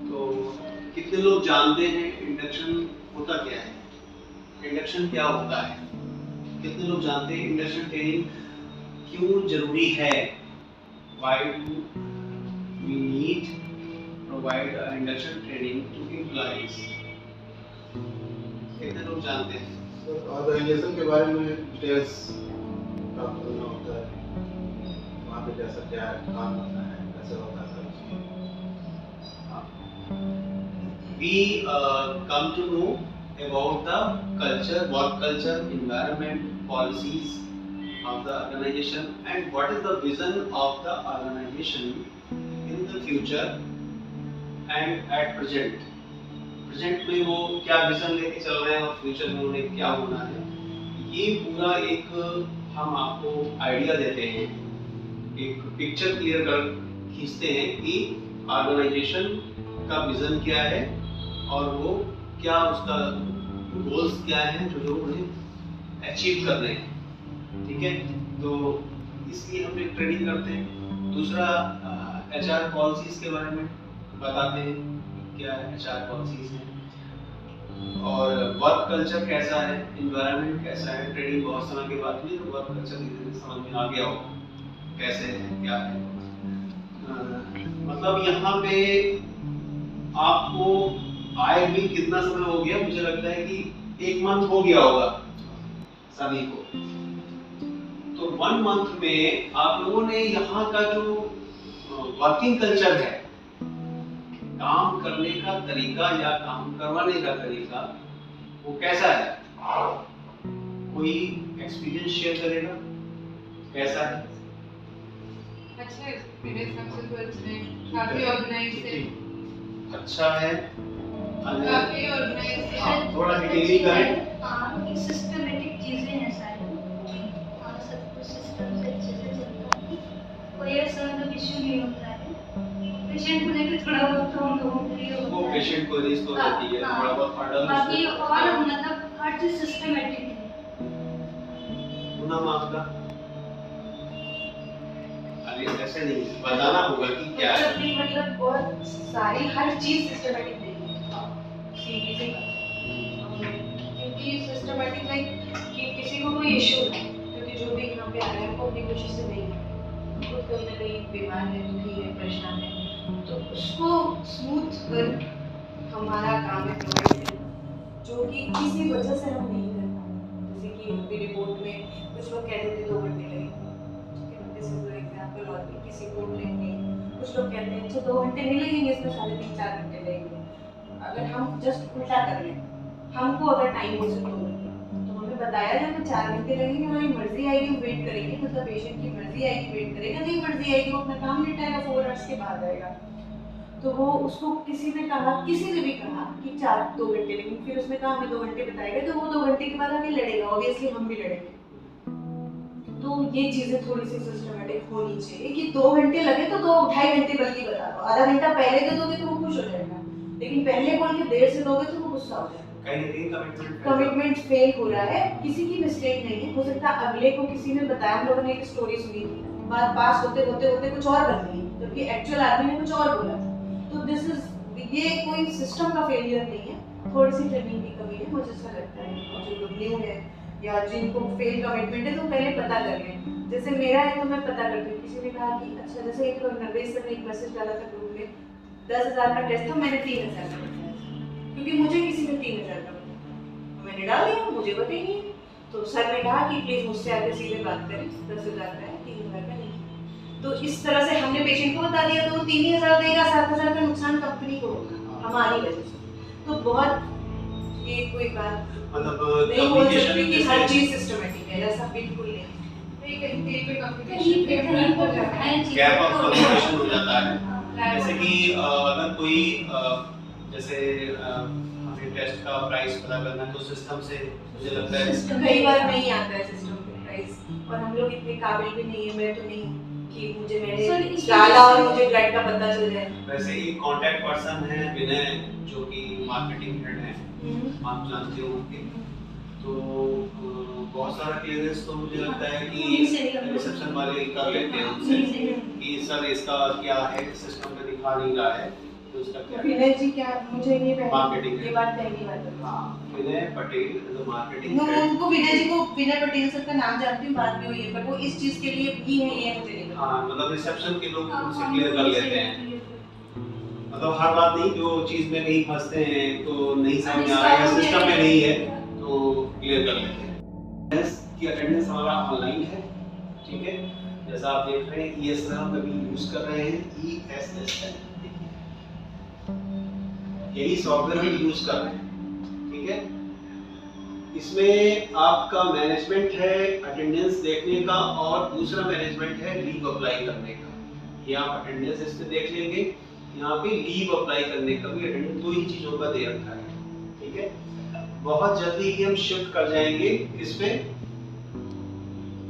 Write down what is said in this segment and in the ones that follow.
तो कितने लोग जानते हैं इंडक्शन होता क्या है, इंडक्शन क्या होता है? कितने लोग जानते हैं इंडक्शन ट्रेनिंग क्यों जरूरी है? Why do we need provide induction training to employees? कितने लोग जानते हैं? ऑर्गेनाइजेशन के बारे में डिटेल्स प्राप्त करना होता है, वहाँ पे कैसा क्या काम होता है, कैसे होता है सब चीज़। We come to know about the culture, work culture, environment, policies of the organization, and what is the vision of the organization in the future and at present. Present में वो क्या विजन लेके चल रहे हैं और फ्यूचर में उन्हें क्या होना है, ये पूरा एक हम आपको आइडिया देते हैं, एक पिक्चर क्लियर कर खींचते हैं कि ऑर्गेनाइजेशन का विजन क्या है और वो क्या उसका गोल्स क्या हैं जो उन्हें अचीव करने हैं। ठीक है, तो इसलिए हम एक ट्रेनिंग करते हैं। दूसरा एचआर पॉलिसीज के बारे में बताते हैं, क्या एचआर पॉलिसीज हैं और वर्क कल्चर कैसा है, एनवायरनमेंट कैसा है। ट्रेनिंग बहुत समय के बाद भी वर्क कल्चर धीरे-धीरे समझ में आ गया होगा कैसे है क्या है। मतलब यहाँ पे आपको आए भी कितना समय हो गया, मुझे लगता है कि 1 मंथ हो गया होगा सभी को। तो 1 मंथ में आप लोगों ने यहाँ का जो वर्किंग कल्चर है, काम करने का तरीका या काम करवाने का तरीका, वो कैसा है? कोई एक्सपीरियंस शेयर करेगा, कैसा है? अच्छा है, मेरे हिसाब से तो अच्छा है, काफी ऑर्गेनाइज्ड है। अच्छा है, काफी ऑर्गेनाइज्ड है। थोड़ा डिटेलिंग करें। हाँ, सिस्टमैटिक चीजें हैं सारी। हाँ, सब कुछ सिस्टम से अच्छे से चलता है, कोई ऐसा मतलब इश्यू नहीं होता है। पेशेंट को लेकर थोड़ा बहुत तो हम लोगों के लिए होता है। वो पेशेंट को रिस्क तो रहती है, थोड़ा बहुत हर्डल। बाकी और मतलब हर चीज सिस्टमैटिक है। नाम आपका? अरे ऐसे नहीं, बताना होगा कि क्या है। मतलब बहुत सारी हर चीज सिस्टमैटिक देगी सीधी से, क्योंकि सिस्टमैटिक लाइक कि किसी को कोई इशू है, क्योंकि जो भी यहाँ पे आ रहा है वो अपनी खुशी से नहीं है, खुद कहीं ना कहीं बीमार है, दुखी है, परेशान है, तो उसको स्मूथ कर हमारा काम है प्रोवाइड करना, जो कि किसी वजह से हम नहीं कर पाते। जैसे कि अभी रिपोर्ट में कुछ लोग कहते थे 2 घंटे लगेंगे, दिस इज फॉर एग्जांपल, और भी किसी को लेंगे कुछ लोग कहते हैं अच्छा 2 घंटे नहीं लगेंगे, इसमें 3.5-4 घंटे लगेंगे। अगर हम जस्ट उल्टा कर लें, हमको अगर टाइम हो सकता है तो हमें बताया जाए कि 4 घंटे लगेंगे, हमारी मर्जी आएगी हम वेट करेंगे, मतलब पेशेंट की मर्जी आएगी वेट करेगा, नहीं मर्जी आएगी वो अपना काम निपटाएगा, 4 आवर्स के बाद आएगा। तो वो उसको किसी ने भी कहा कि 2 घंटे लगेंगे, फिर उसने कहा हमें 2 घंटे बताएगा, तो वो 2 घंटे के बाद हमें लड़ेगा, ऑब्वियसली हम भी लड़ेंगे। तो ये चीजें थोड़ी सी सिस्टमैटिक होनी चाहिए कि 2 घंटे लगे तो 2-2.5 घंटे बल्कि बता दो, आधा घंटा पहले दे दोगे तो वो खुश हो जाएगा, लेकिन पहले बोल के देर से दोगे तो वो गुस्सा हो जाएगा। कमिटमेंट फेल हो रहा है, किसी की मिस्टेक नहीं है, हो सकता है अगले को किसी ने बताया, हम लोगों ने एक स्टोरी सुनी थी, बात पास होते होते कुछ और बन गई, जबकि एक्चुअल आदमी ने कुछ और बोला था। तो ये कोई सिस्टम का फेलियर नहीं है, थोड़ी सी ट्रेनिंग की कमी है, मुझे ऐसा लगता है। जो लोग न्यू है या जिनको फेल कमिटमेंट है तो पहले पता कर लें। जैसे मेरा है तो मैं पता करती हूँ, किसी ने कहा कि अच्छा, जैसे एक लोग नर्वेस से एक मैसेज डाला था ग्रुप में, 10,000 का टेस्ट था, मैंने 3,000 का बताया, क्योंकि मुझे किसी ने 3,000 का बताया, मैंने डाल दिया, मुझे पता ही नहीं। तो सर ने कहा कि प्लीज मुझसे आके सीधे बात करें, 10,000 का है, 3,000 का नहीं। तो इस तरह से हमने पेशेंट को बता दिया, तो वो 3,000 देगा, 7,000 का नुकसान कंपनी को होगा हमारी वजह से। तो बहुत ये कोई बात मतलब नहीं बोल सकती कि हर चीज सिस्टमेटिक है, ऐसा बिल्कुल नहीं। कहीं पे गैप ऑफ कम्युनिकेशन हो जाता है। जैसे कि अगर कोई जैसे हमें टेस्ट का प्राइस पता करना है तो सिस्टम से मुझे लगता है कई बार नहीं आता है सिस्टम पे प्राइस, और हम लोग इतने काबिल भी नहीं है, मैं तो नहीं कि मुझे मैंने डाला और मुझे ब्लड का पता चल जाए। वैसे ही कांटेक्ट पर्सन है विनय, जो कि मार्केटिंग हेड है, आप जानते होंगे। तो बहुत सारा क्लियरेंस तो मुझे लगता है कि रिसेप्शन वाले कर लेते हैं उनसे कि सर इसका क्या है, सिस्टम पे दिखा नहीं रहा है, तो तो इसका क्या विनय जी क्या मुझे ये Marketing ये बात पहली बार है। हाँ, विनय पटेल इज मार्केटिंग मैं हेड। उनको विनय जी को विनय पटेल सर का नाम जानती हूँ, बात में हुई है, पर वो इस चीज के लिए भी है ये मुझे नहीं पता। हाँ, मतलब रिसेप्शन के लोग हाँ, उनसे क्लियर कर लेते हैं। मतलब हर बात नहीं, जो चीज में कहीं फंसते हैं तो नहीं समझ में आ रहा है, सिस्टम में नहीं है, तो क्लियर कर लेते हैं। की अटेंडेंस हमारा ऑनलाइन है, ठीक है। जैसा आप देख रहे हैं ESL हम अभी यूज कर रहे हैं, ESSL, यही सॉफ्टवेयर हम यूज कर रहे हैं, ठीक है। इसमें आपका मैनेजमेंट है अटेंडेंस देखने का, और दूसरा मैनेजमेंट है लीव अप्लाई करने का। ये आप अटेंडेंस इस पे देख लेंगे, यहाँ पे लीव अप्लाई करने का भी अटेंडेंस, दो ही चीजों का दे रखा है, ठीक है। बहुत जल्दी ही हम शिफ्ट कर जाएंगे इसमें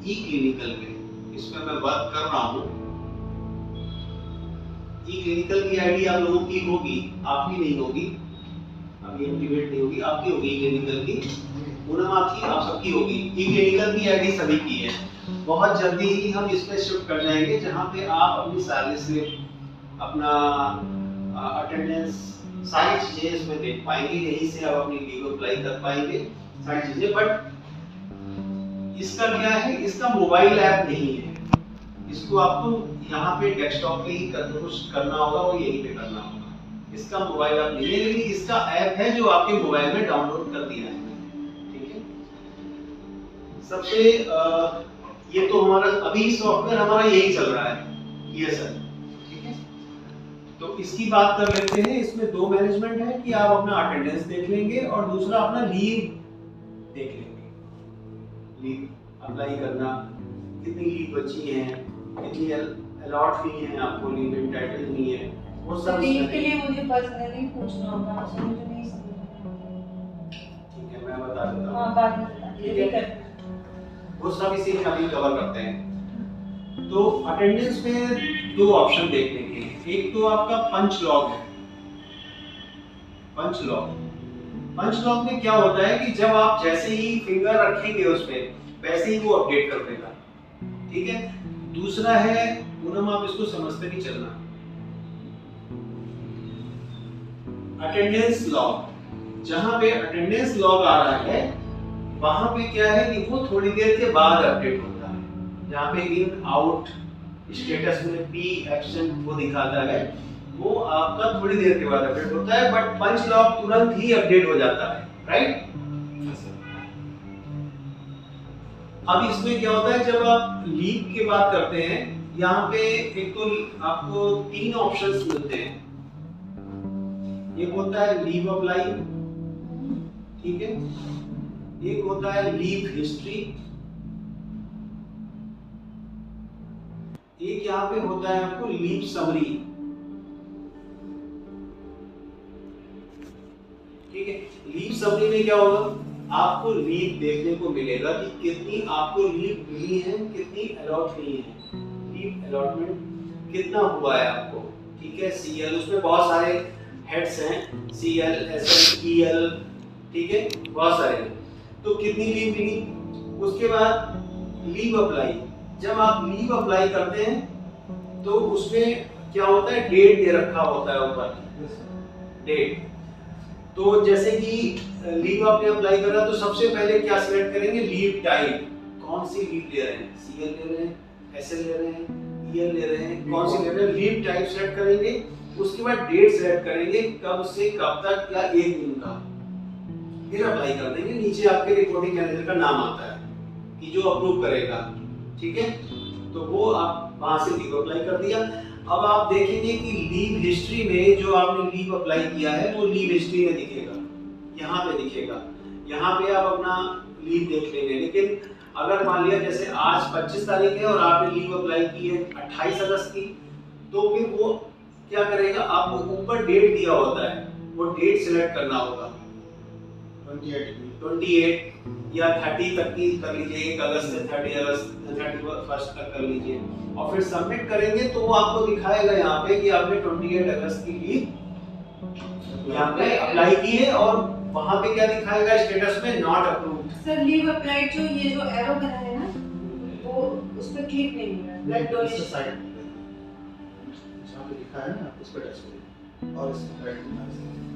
ई क्लिनिकल में, इसमें मैं वर्क कर रहा हूँ। ई क्लिनिकल की आईडी आप लोगों की होगी, आपकी नहीं होगी, अभी एक्टिवेट नहीं होगी, आपकी होगी ई क्लिनिकल की, पूनम आपकी, आप सबकी होगी। ई क्लिनिकल की आईडी सभी की है। बहुत जल्दी ही हम इस पे शिफ्ट कर जाएंगे, जहाँ पे आप अपनी सैलरी स्लिप, अपना अटेंडेंस, सारी चीजें इसमें देख पाएंगे। यहीं से आप अपनी लीव अप्लाई कर पाएंगे सारी चीजें। बट इसका क्या है, इसका मोबाइल ऐप नहीं है, इसको आपको यहाँ पे डेस्कटॉप पे ही कुछ करना होगा, वो यहीं पे करना होगा। इसका मोबाइल ऐप नहीं है, लेकिन इसका ऐप है जो आपके मोबाइल में डाउनलोड कर दिया है, ठीक है। सबसे ये तो हमारा अभी सॉफ्टवेयर हमारा यही चल रहा है, ESL, ठीक है। तो इसकी बात कर लेते हैं। इसमें दो मैनेजमेंट है कि आप अपना अटेंडेंस देख लेंगे और दूसरा अपना लीव देख लेंगे। लीव अप्लाई करना, कितनी लीव बची हैं, कितनी अलॉट हुई हैं आपको, लीव एंटाइटल नहीं है, वो सब लीव के लिए मुझे पर्सनली पूछना होगा, सर मुझे नहीं समझ ठीक है, मैं बता देता हूँ। हाँ, बाद में बता दीजिए। वो सब इसी में अभी कवर करते हैं। तो अटेंडेंस में दो ऑप्शन देखने के लिए, एक तो आपका पंच लॉग है। पंच लॉग में क्या होता है कि जब आप जैसे ही फिंगर रखेंगे उस पे, वैसे ही वो अपडेट कर देगा, ठीक है। दूसरा है, पूनम आप इसको समझते नहीं चलना, अटेंडेंस लॉग। जहां पे अटेंडेंस लॉग आ रहा है, वहां पे क्या है कि वो थोड़ी देर के बाद अपडेट होता है। जहां पे इन आउट स्टेटस में P एब्सेंट वो दिखाता है, वो आपका थोड़ी देर के बाद अपडेट होता है। बट पंच लॉग तुरंत ही अपडेट हो जाता है, राइट। अब इसमें क्या होता है, जब आप लीव की बात करते हैं, यहाँ पे एक तो आपको तीन ऑप्शंस मिलते हैं। एक होता है लीव अप्लाई, ठीक है। एक होता है लीव हिस्ट्री, एक यहाँ पे होता है आपको लीव समरी, ठीक है। लीव समरी में क्या होगा, आपको लीव देखने को मिलेगा कि कितनी आपको लीव मिली है, कितनी अलॉट हुई है, लीव अलॉटमेंट कितना हुआ है आपको, ठीक है। CL, उसमें बहुत सारे हेड्स हैं, CL, SL, EL, ठीक है, बहुत सारे हैं। तो कितनी लीव मिली। उसके बाद लीव अप्लाई, जब आप लीव अप्लाई करते हैं तो उसमें क्या होता है, डेट दे रखा होता है ऊपर, डेट। तो जैसे कि लीव आपने अप्लाई करा, तो सबसे पहले क्या सिलेक्ट करेंगे, लीव टाइप, कौन सी लीव ले रहे हैं, CL ले रहे हैं, SL ले रहे हैं, EL ले रहे हैं, कौन सी ले रहे हैं, लीव टाइप सेलेक्ट करेंगे। उसके बाद डेट सेलेक्ट करेंगे, कब से कब तक या एक दिन का, फिर अप्लाई कर देंगे। नीचे आपके रिपोर्टिंग मैनेजर का नाम आता है कि जो अप्रूव करेगा, ठीक है। तो वो आप वहां से लीव अप्लाई कर दिया। अब आप देखेंगे कि लीव हिस्ट्री में जो आपने लीव अप्लाई किया है, वो लीव हिस्ट्री में दिखेगा, यहाँ पे दिखेगा। यहाँ पे आप अपना लीव देख लेंगे। लेकिन अगर मान लिया जैसे आज 25 तारीख है और आपने लीव अप्लाई की है 28 अगस्त की, तो फिर वो क्या करेगा, आपको ऊपर डेट दिया होता है, वो डेट सिलेक्ट करना होगा, 28 या 30 तक की कर लीजिए, 1 अगस्त से 31 तक कर लीजिए, और फिर सबमिट करेंगे तो वो आपको दिखाएगा यहाँ पे कि आपने 28 अगस्त की लीव यहाँ पे अप्लाई की है, और वहाँ पे क्या दिखाएगा स्टेटस में, not approved. Sir leave applied जो ये जो एरो बना है ना, वो उस पर क्लिक नहीं हो रहा, ब्लड डोनेशन साइड जहाँ पे लिखा है ना, उस पर टच करिए। और इसको गाइड करना है।